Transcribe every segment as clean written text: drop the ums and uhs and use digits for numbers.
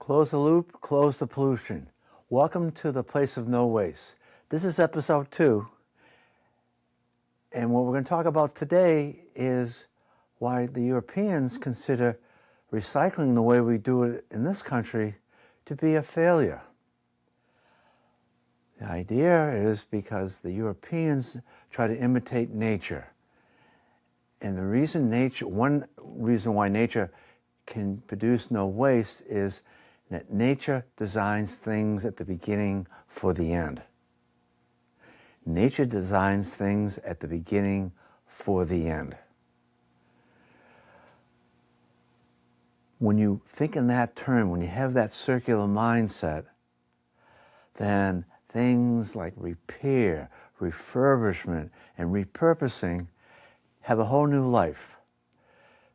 Close the loop, close the pollution. Welcome to the place of no waste. This is episode 2. And what we're going to talk about today is why the Europeans consider recycling the way we do it in this country to be a failure. The idea is because the Europeans try to imitate nature. And one reason why nature can produce no waste is that nature designs things at the beginning for the end. Nature designs things at the beginning for the end. When you think in that term, when you have that circular mindset, then things like repair, refurbishment, and repurposing have a whole new life.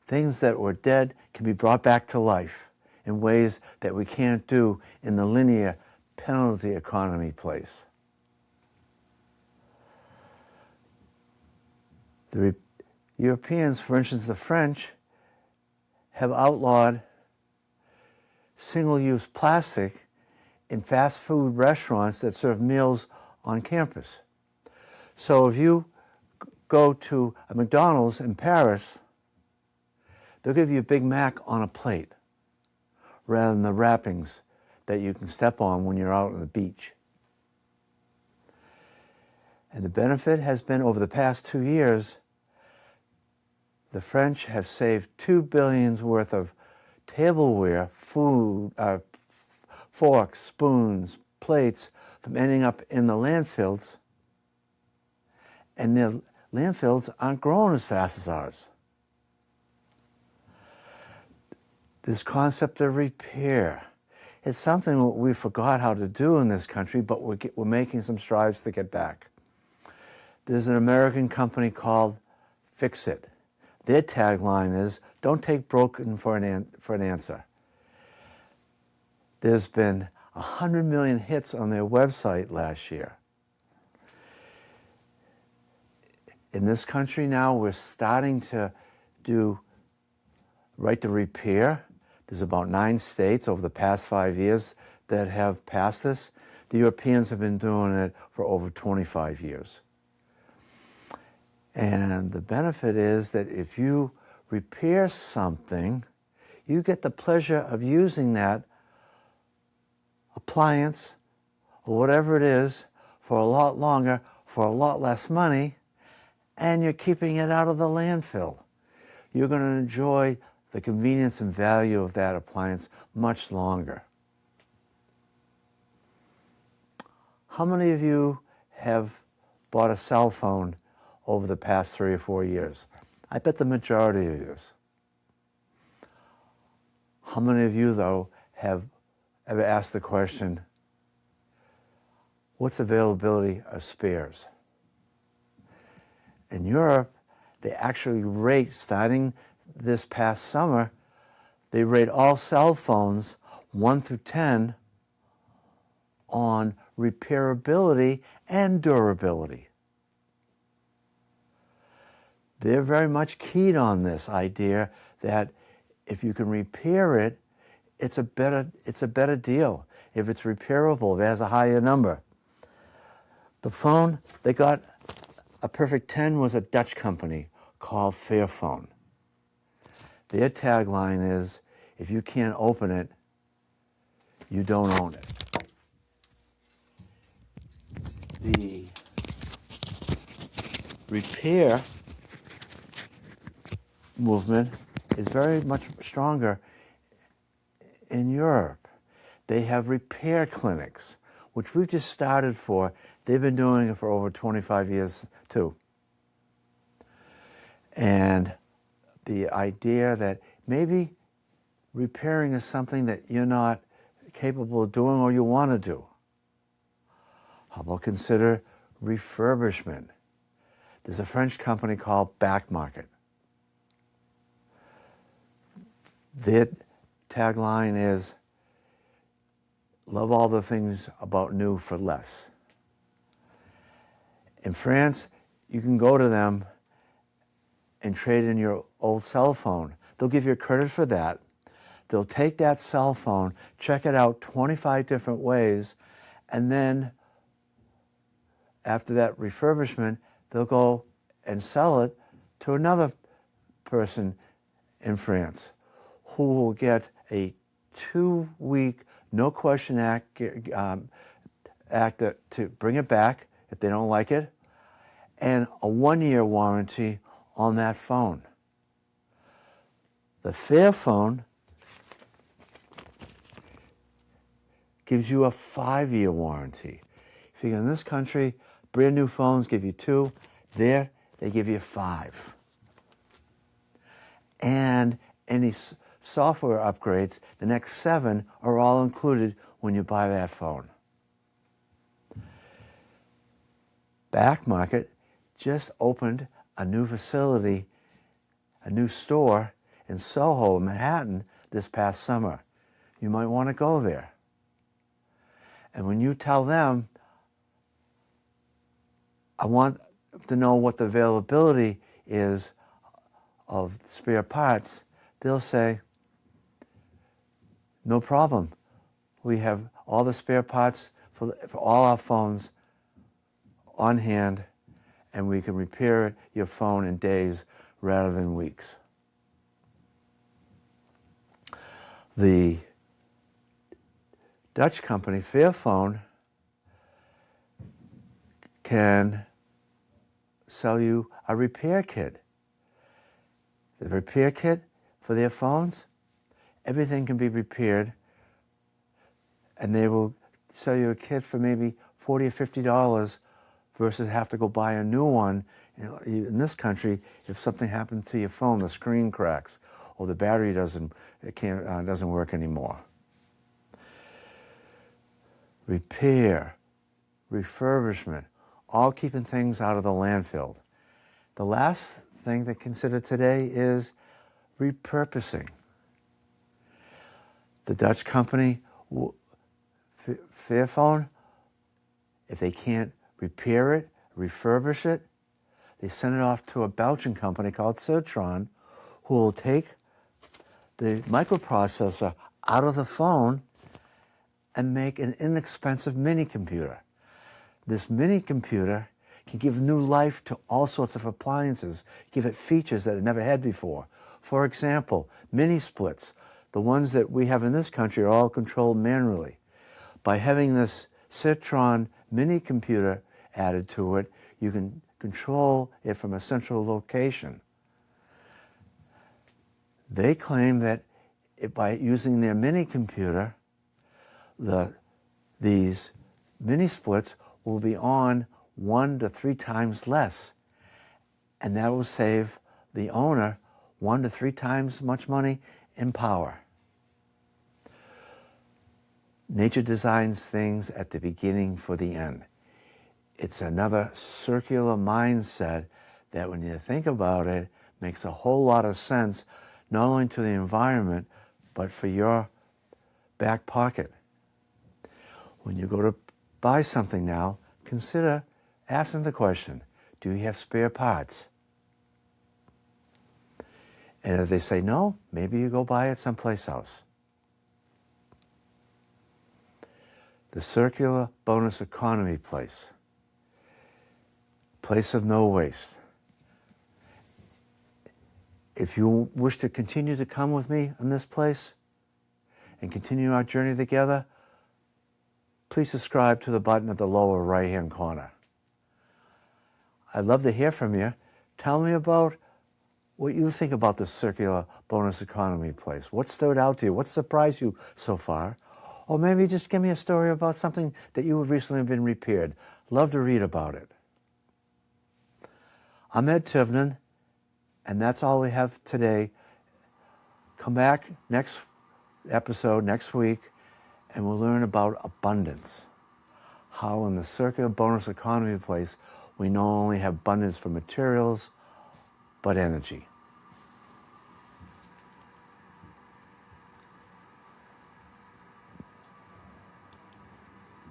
Things that were dead can be brought back to life in ways that we can't do in the linear penalty economy place. The Europeans, for instance, the French, have outlawed single-use plastic in fast food restaurants that serve meals on campus. So if you go to a McDonald's in Paris, they'll give you a Big Mac on a plate rather than the wrappings that you can step on when you're out on the beach. And the benefit has been, over the past 2 years, the French have saved $2 billion worth of tableware, food, forks, spoons, plates from ending up in the landfills, and their landfills aren't growing as fast as ours. This concept of repair, it's something that we forgot how to do in this country, but we're making some strides to get back. There's an American company called Fix It. Their tagline is, "Don't take broken for an answer." There's been 100 million hits on their website last year. In this country now, we're starting to do right to repair. There's about 9 states over the past 5 years that have passed this. The Europeans have been doing it for over 25 years. And the benefit is that if you repair something, you get the pleasure of using that appliance or whatever it is for a lot longer, for a lot less money, and you're keeping it out of the landfill. You're going to enjoy the convenience and value of that appliance much longer. How many of you have bought a cell phone over the past 3 or 4 years? I bet the majority of you. How many of you, though, have ever asked the question, what's availability of spares? In Europe, they actually rate, starting this past summer, they rate all cell phones 1 through 10 on repairability and durability. They're very much keyed on this idea that if you can repair it, it's a better deal. If it's repairable, it has a higher number. The phone they got a perfect 10 was a Dutch company called Fairphone. Their tagline is, if you can't open it, you don't own it. The repair movement is very much stronger in Europe. They have repair clinics, which we've just started for. They've been doing it for over 25 years too. And the idea that maybe repairing is something that you're not capable of doing or you want to do. How about consider refurbishment? There's a French company called Back Market. Their tagline is, love all the things about new for less. In France, you can go to them and trade in your old cell phone. They'll give you credit for that. They'll take that cell phone, check it out 25 different ways, and then after that refurbishment, they'll go and sell it to another person in France who will get a 2-week, no question act to bring it back if they don't like it, and a 1-year warranty on that phone. The Fairphone gives you a 5-year warranty. If you're in this country, brand new phones give you 2. There, they give you 5. And any software upgrades, the next 7 are all included when you buy that phone. Back Market just opened a new facility, a new store in Soho, Manhattan, this past summer. You might want to go there. And when you tell them, I want to know what the availability is of spare parts, they'll say, no problem. We have all the spare parts for all our phones on hand, and we can repair your phone in days rather than weeks. The Dutch company, Fairphone, can sell you a repair kit. The repair kit for their phones, everything can be repaired, and they will sell you a kit for maybe $40 or $50 versus have to go buy a new one. In this country, if something happened to your phone, the screen cracks, or the battery doesn't work anymore. Repair, refurbishment, all keeping things out of the landfill. The last thing to consider today is repurposing. The Dutch company, Fairphone, if they can't repair it, refurbish it, they send it off to a Belgian company called Citron, who will take the microprocessor out of the phone and make an inexpensive mini computer. This mini computer can give new life to all sorts of appliances, give it features that it never had before. For example, mini splits. The ones that we have in this country are all controlled manually. By having this Citron mini computer added to it, you can control it from a central location. They claim that by using their mini computer, these mini splits will be on 1 to 3 times less, and that will save the owner 1 to 3 times much money in power. Nature designs things at the beginning for the end. It's another circular mindset that, when you think about it, makes a whole lot of sense, not only to the environment, but for your back pocket. When you go to buy something now, consider asking the question, do you have spare parts? And if they say no, maybe you go buy it someplace else. The circular bonus economy place of no waste. If you wish to continue to come with me in this place and continue our journey together, please subscribe to the button at the lower right-hand corner. I'd love to hear from you. Tell me about what you think about the circular bonus economy place. What stood out to you? What surprised you so far? Or maybe just give me a story about something that you have recently been repaired. Love to read about it. I'm Ed Tivnan, and that's all we have today. Come back next episode, next week, and we'll learn about abundance. How in the circular bonus economy place, we not only have abundance for materials, but energy.